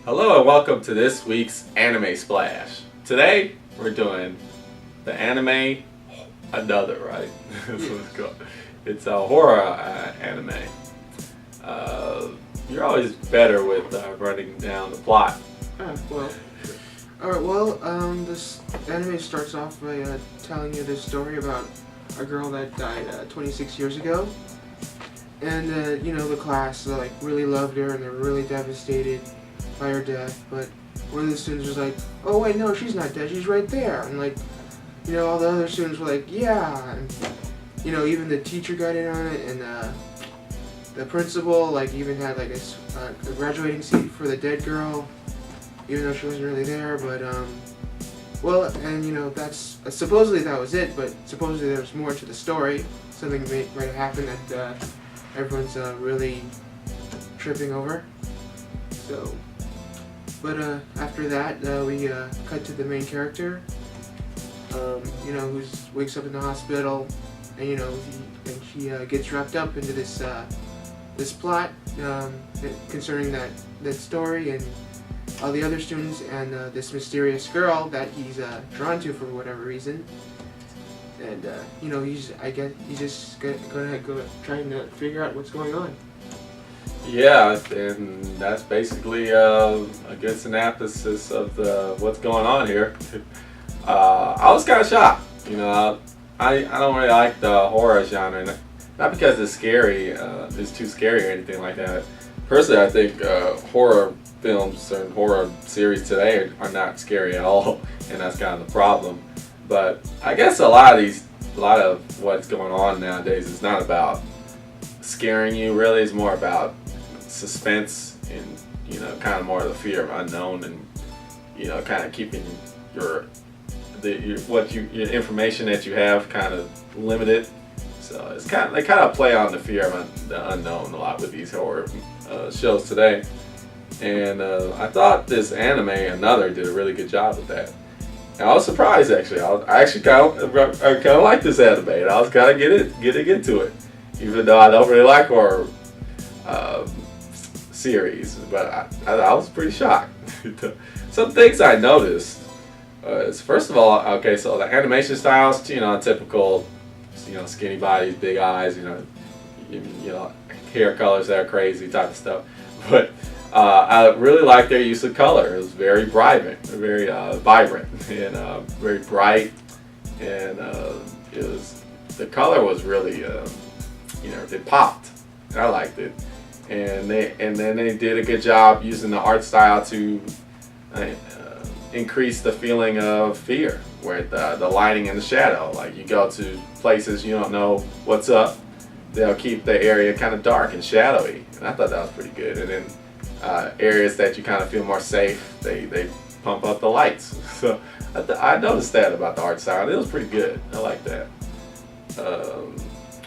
Hello and welcome to this week's Anime Splash. Today we're doing the anime Another, right? That's what it's called. It's a horror anime. You're always better with running down the plot. This anime starts off by telling you this story about a girl that died 26 years ago. And, the class really loved her and they're really devastated by her death. But one of the students was like, oh wait, no, she's not dead, she's right there. And all the other students were like, yeah. And, even the teacher got in on it, and the principal even had a graduating seat for the dead girl, even though she wasn't really there. But that's supposedly that was it. But supposedly there's more to the story. Something might have happened that everyone's really tripping over. So, but after that we cut to the main character. Who wakes up in the hospital, and she gets wrapped up into this plot concerning that story and all the other students and this mysterious girl that he's drawn to for whatever reason. And he's just gonna go trying to figure out what's going on. Yeah, and that's basically a good synopsis of what's going on here. I was kind of shocked. I don't really like the horror genre, not because it's scary, it's too scary or anything like that. Personally, I think horror films and horror series today are not scary at all, and that's kind of the problem. But I guess a lot of what's going on nowadays is not about scaring you. Really, it's more about suspense and kind of more of the fear of unknown, and kind of keeping your information that you have kind of limited. So it's they kind of play on the fear of the unknown a lot with these horror shows today. And I thought this anime Another did a really good job with that. And I was surprised actually. I actually kind of like this anime, and I was kind of getting into it, even though I don't really like horror series. But I was pretty shocked. Some things I noticed. First of all, okay, so the animation styles, typical, skinny bodies, big eyes, hair colors that are crazy type of stuff. But I really liked their use of color. It was very vibrant, and very bright, and the color was really, it popped. And I liked it, and then they did a good job using the art style to increase the feeling of fear with the lighting and the shadow. Like you go to places you don't know what's up, they'll keep the area kind of dark and shadowy, and I thought that was pretty good. And then areas that you kind of feel more safe, they pump up the lights. So I noticed that about the art style. It was pretty good. I like that.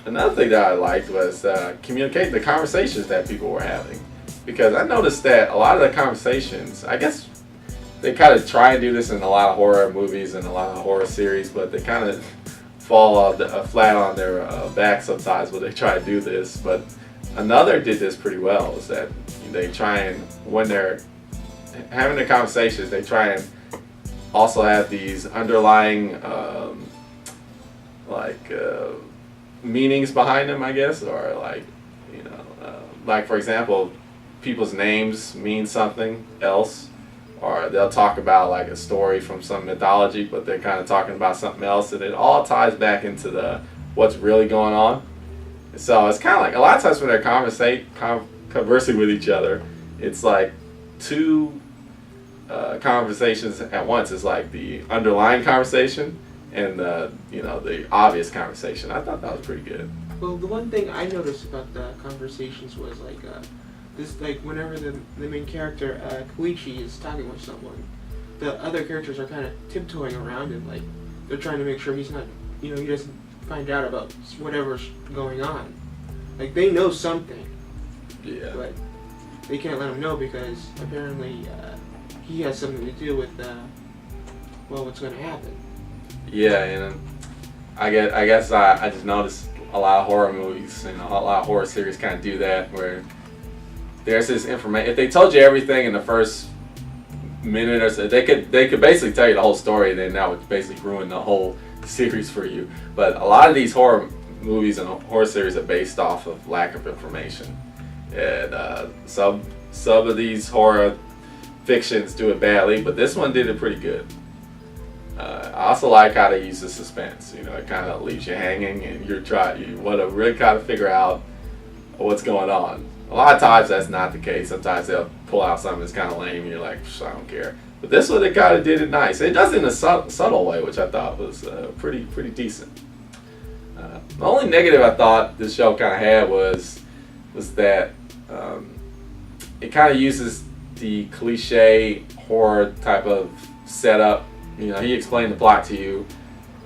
Another thing that I liked was communicating the conversations that people were having, because I noticed that a lot of the conversations, I guess they kind of try and do this in a lot of horror movies and a lot of horror series, but they kind of fall flat on their back sometimes when they try to do this. But Another did this pretty well, is that they try and, when they're having the conversations, they try and also have these underlying meanings behind them, I guess, or like for example, people's names mean something else. Or they'll talk about like a story from some mythology, but they're kind of talking about something else, and it all ties back into what's really going on. So it's kind of like a lot of times when they're conversing with each other, it's like two conversations at once. It's like the underlying conversation and the obvious conversation. I thought that was pretty good. Well, the one thing I noticed about the conversations was whenever the main character Koichi is talking with someone, the other characters are kind of tiptoeing around him, like they're trying to make sure he's not, he doesn't find out about whatever's going on. Like they know something, Yeah. but they can't let him know because apparently he has something to do with what's going to happen. Yeah, and I guess I just noticed a lot of horror movies and a lot of horror series kind of do that, where there's this information. If they told you everything in the first minute or so. They could basically tell you the whole story, and then that would basically ruin the whole series for you. But a lot of these horror movies and horror series are based off of lack of information, and some of these horror fictions do it badly, but this one did it pretty good. I also like how they use the suspense. You know, it kind of leaves you hanging, and you want to really kind of figure out what's going on. A lot of times that's not the case. Sometimes they'll pull out something that's kind of lame, and you're like, I don't care. But this one, they kind of did it nice. It does it in a subtle way, which I thought was pretty decent. The only negative I thought this show kind of had was that it kind of uses the cliche horror type of setup. You know, he explained the plot to you.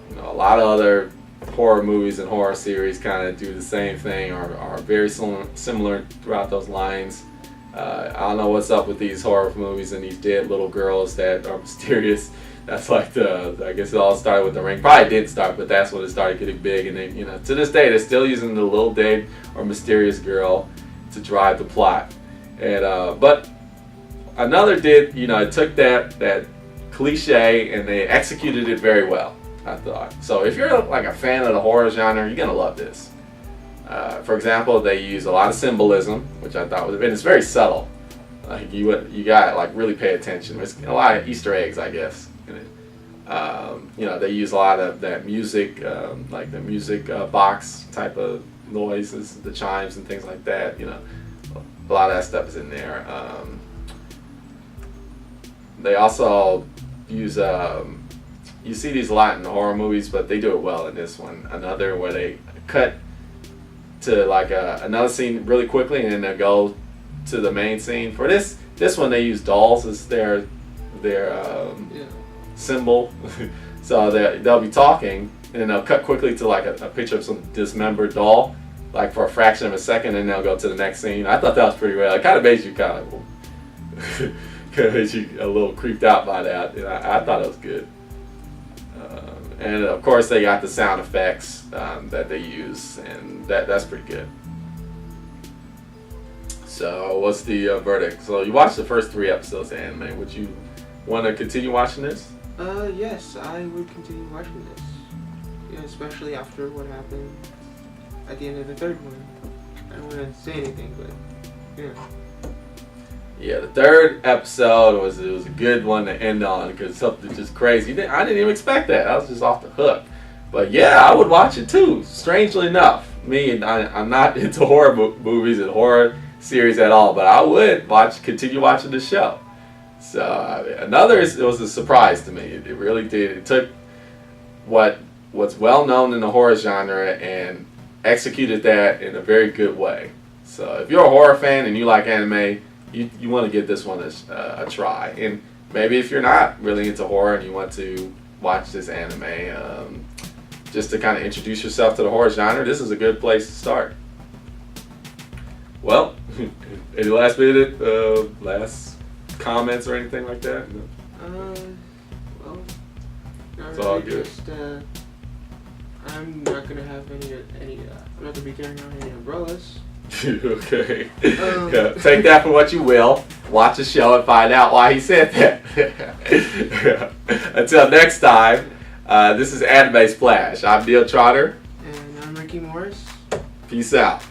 You know, a lot of other horror movies and horror series kind of do the same thing, or are very similar throughout those lines. I don't know what's up with these horror movies and these dead little girls that are mysterious. That's like I guess it all started with The Ring. Probably did start, but that's when it started getting big. And then, you know, to this day, they're still using the little dead or mysterious girl to drive the plot. And but another did, you know, it took that cliche and they executed it very well, I thought. So if you're like a fan of the horror genre, you're gonna love this. For example, they use a lot of symbolism, which I thought was, and it's very subtle. Like you got like really pay attention. There's a lot of Easter eggs, I guess, in it. You know, they use a lot of that music, like the music box type of noises, the chimes and things like that. You know, a lot of that stuff is in there. They also use you see these a lot in the horror movies, but they do it well in this one. Another where they cut to like another scene really quickly, and then they go to the main scene. For this one, they use dolls as their symbol. So they'll be talking, and then they'll cut quickly to like a picture of some dismembered doll, like for a fraction of a second, and they'll go to the next scene. I thought that was pretty well. It kind of made you kind of made you a little creeped out by that. And I thought it was good. And of course, they got the sound effects that they use, and that's pretty good. So, what's the verdict? So, you watched the first 3 episodes of anime. Would you want to continue watching this? Yes, I would continue watching this. Yeah, especially after what happened at the end of the 3rd one. I don't want to say anything, but yeah. Yeah, the 3rd episode was a good one to end on because something just crazy. I didn't even expect that. I was just off the hook. But yeah, I would watch it too. Strangely enough, I'm not into horror movies and horror series at all, but I would continue watching the show. So it was a surprise to me. It really did. It took what's well known in the horror genre and executed that in a very good way. So if you're a horror fan and you like anime, you want to give this one a try. And maybe if you're not really into horror and you want to watch this anime just to kind of introduce yourself to the horror genre, this is a good place to start. Well, any last comments or anything like that? Well, not it's really, all good. just, I'm not gonna have any. I'm not gonna be carrying on any umbrellas. Okay. Take that for what you will. Watch the show and find out why he said that. Until next time, this is Anime Splash. I'm Neil Trotter. And I'm Ricky Morris. Peace out.